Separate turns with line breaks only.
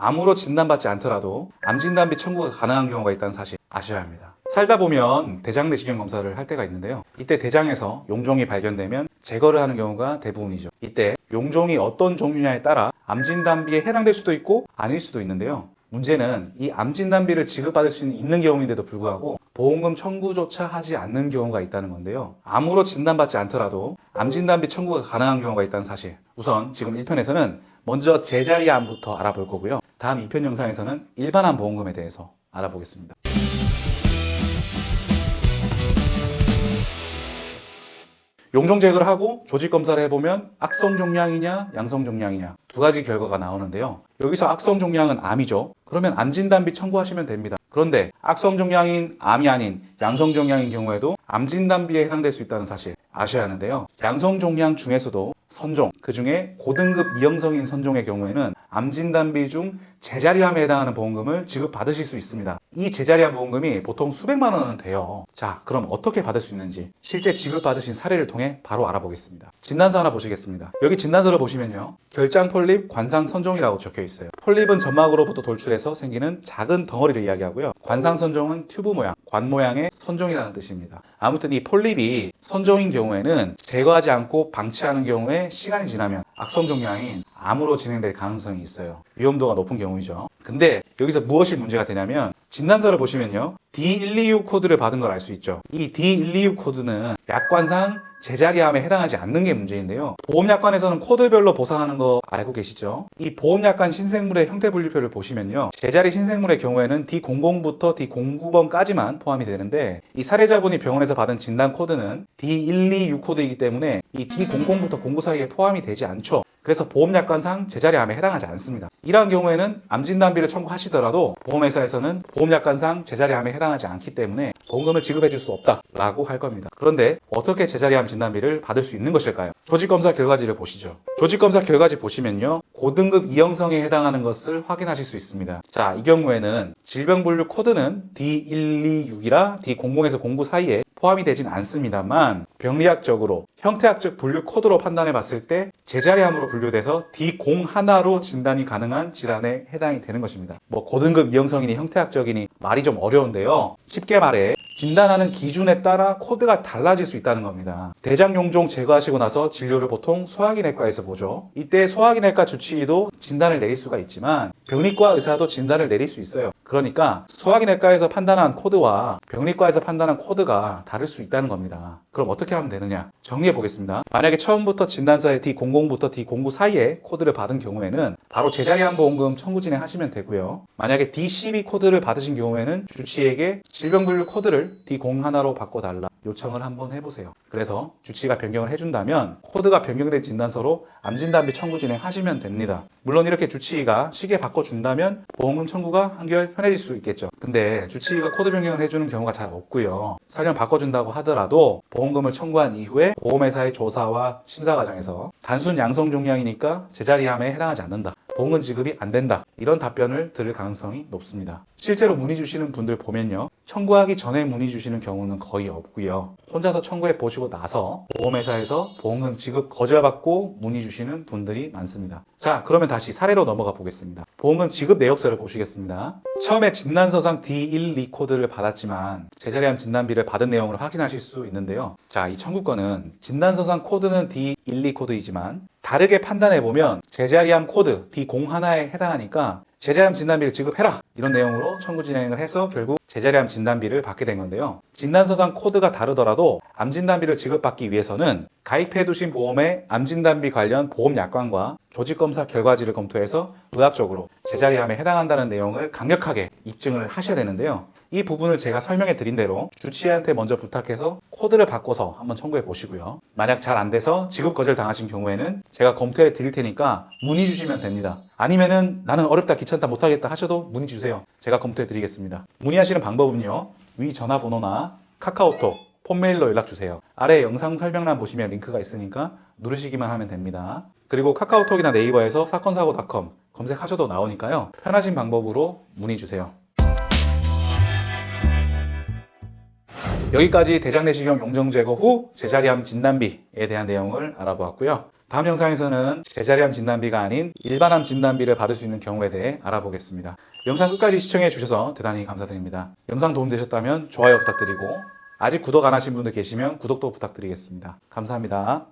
암으로 진단받지 않더라도 암 진단비 청구가 가능한 경우가 있다는 사실 아셔야 합니다. 살다 보면 대장 내시경 검사를 할 때가 있는데요. 이때 대장에서 용종이 발견되면 제거를 하는 경우가 대부분이죠. 이때 용종이 어떤 종류냐에 따라 암 진단비에 해당될 수도 있고 아닐 수도 있는데요. 문제는 이 암 진단비를 지급받을 수 있는 경우인데도 불구하고 보험금 청구조차 하지 않는 경우가 있다는 건데요. 암으로 진단받지 않더라도 암 진단비 청구가 가능한 경우가 있다는 사실. 우선 지금 1편에서는 먼저 제자리 암부터 알아볼 거고요. 다음 2편 영상에서는 일반암 보험금에 대해서 알아보겠습니다. 용종 제거를 하고 조직 검사를 해보면 악성 종양이냐 양성 종양이냐 두 가지 결과가 나오는데요. 여기서 악성 종양은 암이죠. 그러면 암 진단비 청구하시면 됩니다. 그런데 악성 종양인 암이 아닌 양성 종양인 경우에도 암 진단비에 해당될 수 있다는 사실 아셔야 하는데요. 양성 종양 중에서도 선종, 그 중에 고등급 이형성인 선종의 경우에는 암 진단비 중 제자리암에 해당하는 보험금을 지급받으실 수 있습니다. 이 제자리암 보험금이 보통 수백만 원은 돼요. 자, 그럼 어떻게 받을 수 있는지 실제 지급받으신 사례를 통해 바로 알아보겠습니다. 진단서 하나 보시겠습니다. 여기 진단서를 보시면요. 결장 폴립 관상 선종이라고 적혀 있어요. 폴립은 점막으로부터 돌출해서 생기는 작은 덩어리를 이야기하고요. 관상 선종은 튜브 모양, 관 모양의 선종이라는 뜻입니다. 아무튼 이 폴립이 선종인 경우에는 제거하지 않고 방치하는 경우에 시간이 지나면 악성 종양인 암으로 진행될 가능성이 있어요. 위험도가 높은 경우이죠. 근데 여기서 무엇이 문제가 되냐면 진단서를 보시면요. D126 코드를 받은 걸 알 수 있죠. 이 D126 코드는 약관상 제자리암에 해당하지 않는 게 문제인데요. 보험약관에서는 코드별로 보상하는 거 알고 계시죠? 이 보험약관 신생물의 형태 분류표를 보시면요. 제자리 신생물의 경우에는 D00부터 D09번까지만 포함이 되는데 이 사례자분이 병원에서 받은 진단 코드는 D126 코드이기 때문에 이 D00부터 09 사이에 포함이 되지 않죠. 그래서 보험약관상 제자리암에 해당하지 않습니다. 이러한 경우에는 암진단비를 청구하시더라도 보험회사에서는 보험약관상 제자리암에 해당하지 않기 때문에 보험금을 지급해 줄 수 없다라고 할 겁니다. 그런데 어떻게 제자리암 진단비를 받을 수 있는 것일까요? 조직검사 결과지를 보시죠. 조직검사 결과지 보시면요. 고등급 이형성에 해당하는 것을 확인하실 수 있습니다. 자, 이 경우에는 질병분류 코드는 D126이라 D00에서 09 사이에 포함이 되진 않습니다만 병리학적으로 형태학적 분류 코드로 판단해 봤을 때 제자리암으로 분류돼서 D01로 진단이 가능한 질환에 해당이 되는 것입니다. 뭐 고등급 이형성이니 형태학적이니 말이 좀 어려운데요. 쉽게 말해 진단하는 기준에 따라 코드가 달라질 수 있다는 겁니다. 대장 용종 제거하시고 나서 진료를 보통 소화기내과에서 보죠. 이때 소화기내과 주치의도 진단을 내릴 수가 있지만 병리과 의사도 진단을 내릴 수 있어요. 그러니까 소화기내과에서 판단한 코드와 병리과에서 판단한 코드가 다를 수 있다는 겁니다. 그럼 어떻게 하면 되느냐? 정리해 보겠습니다. 만약에 처음부터 진단서에 D00부터 D09 사이에 코드를 받은 경우에는 바로 제자리암 보험금 청구 진행하시면 되고요. 만약에 D12 코드를 받으신 경우에는 주치의에게 질병분류 코드를 D01로 바꿔달라 요청을 한번 해보세요. 그래서 주치의가 변경을 해준다면 코드가 변경된 진단서로 암진단비 청구 진행하시면 됩니다. 물론 이렇게 주치의가 시기에 바꿔준다면 보험금 청구가 한결 편해질 수 있겠죠. 근데 주치의가 코드 변경을 해주는 경우가 잘 없고요. 설령 바꿔준다고 하더라도 보험금을 청구한 이후에 보험회사의 조사와 심사 과정에서 단순 양성 종양이니까 제자리암에 해당하지 않는다. 보험금 지급이 안 된다. 이런 답변을 들을 가능성이 높습니다. 실제로 문의 주시는 분들 보면요. 청구하기 전에 문의 주시는 경우는 거의 없고요. 혼자서 청구해 보시고 나서 보험회사에서 보험금 지급 거절받고 문의 주시는 분들이 많습니다. 자, 그러면 다시 사례로 넘어가 보겠습니다. 보험금 지급 내역서를 보시겠습니다. 처음에 진단서상 D12 코드를 받았지만 제자리암 진단비를 받은 내용을 확인하실 수 있는데요. 자, 이 청구권은 진단서상 코드는 D12 코드이지만 다르게 판단해보면 제자리암 코드 D01에 해당하니까 제자리암 진단비를 지급해라 이런 내용으로 청구 진행을 해서 결국 제자리암 진단비를 받게 된 건데요. 진단서상 코드가 다르더라도 암 진단비를 지급받기 위해서는 가입해두신 보험의 암 진단비 관련 보험 약관과 조직검사 결과지를 검토해서 의학적으로 제자리암에 해당한다는 내용을 강력하게 입증을 하셔야 되는데요. 이 부분을 제가 설명해 드린 대로 주치의한테 먼저 부탁해서 코드를 바꿔서 한번 청구해 보시고요. 만약 잘 안 돼서 지급 거절 당하신 경우에는 제가 검토해 드릴 테니까 문의 주시면 됩니다. 아니면은 나는 어렵다 귀찮다 못하겠다 하셔도 문의 주세요. 제가 검토해 드리겠습니다. 문의하시는 방법은요. 위 전화번호나 카카오톡, 폰메일로 연락 주세요. 아래 영상 설명란 보시면 링크가 있으니까 누르시기만 하면 됩니다. 그리고 카카오톡이나 네이버에서 사건사고.com 검색하셔도 나오니까요. 편하신 방법으로 문의 주세요. 여기까지 대장 내시경 용종 제거 후 제자리암 진단비에 대한 내용을 알아보았고요. 다음 영상에서는 제자리암 진단비가 아닌 일반암 진단비를 받을 수 있는 경우에 대해 알아보겠습니다. 영상 끝까지 시청해 주셔서 대단히 감사드립니다. 영상 도움되셨다면 좋아요 부탁드리고 아직 구독 안 하신 분들 계시면 구독도 부탁드리겠습니다. 감사합니다.